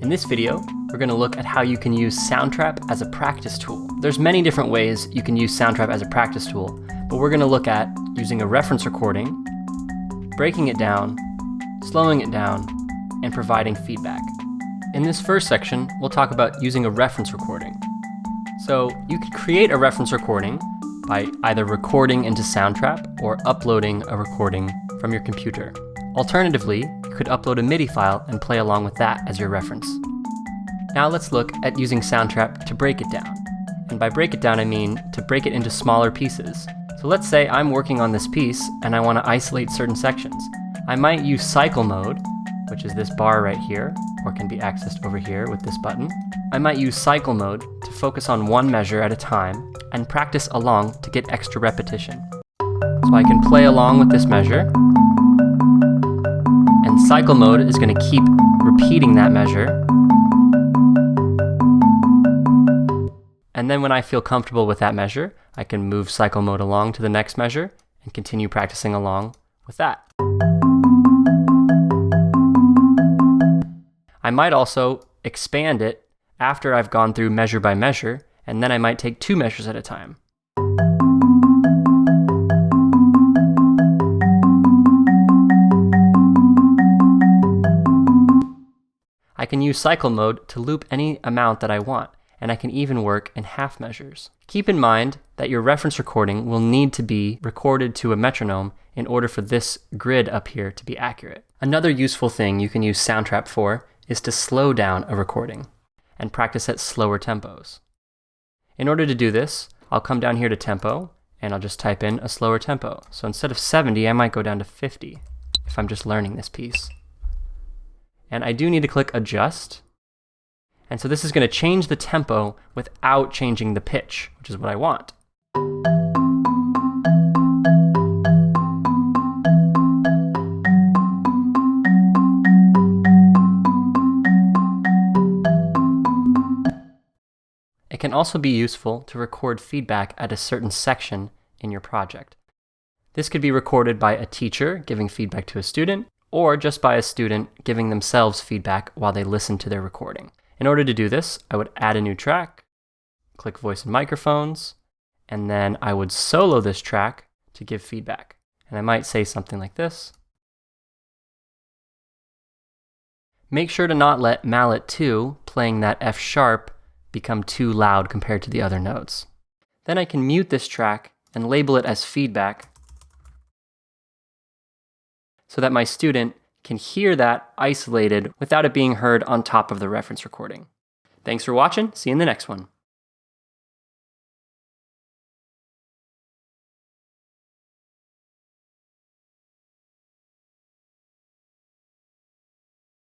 In this video, we're going to look at how you can use Soundtrap as a practice tool. There's many different ways you can use Soundtrap as a practice tool, but we're going to look at using a reference recording, breaking it down, slowing it down, and providing feedback. In this first section, we'll talk about using a reference recording. So you could create a reference recording by either recording into Soundtrap or uploading a recording from your computer. Alternatively, you could upload a MIDI file and play along with that as your reference. Now let's look at using Soundtrap to break it down. And by break it down, I mean to break it into smaller pieces. So let's say I'm working on this piece and I want to isolate certain sections. I might use cycle mode, which is this bar right here, or can be accessed over here with this button. I might use cycle mode to focus on one measure at a time and practice along to get extra repetition. So I can play along with this measure, and cycle mode is going to keep repeating that measure. And then when I feel comfortable with that measure, I can move cycle mode along to the next measure and continue practicing along with that. I might also expand it after I've gone through measure by measure, and then I might take 2 measures at a time. I can use cycle mode to loop any amount that I want, and I can even work in half measures. Keep in mind that your reference recording will need to be recorded to a metronome in order for this grid up here to be accurate. Another useful thing you can use Soundtrap for is to slow down a recording and practice at slower tempos. In order to do this, I'll come down here to tempo and I'll just type in a slower tempo. So instead of 70, I might go down to 50 if I'm just learning this piece. And I do need to click adjust. And so this is going to change the tempo without changing the pitch, which is what I want. It can also be useful to record feedback at a certain section in your project. This could be recorded by a teacher giving feedback to a student, or just by a student giving themselves feedback while they listen to their recording. In order to do this, I would add a new track, click voice and microphones, and then I would solo this track to give feedback. And I might say something like this. Make sure to not let mallet 2 playing that F sharp become too loud compared to the other notes. Then I can mute this track and label it as feedback so that my student can hear that isolated without it being heard on top of the reference recording. Thanks for watching. See you in the next one.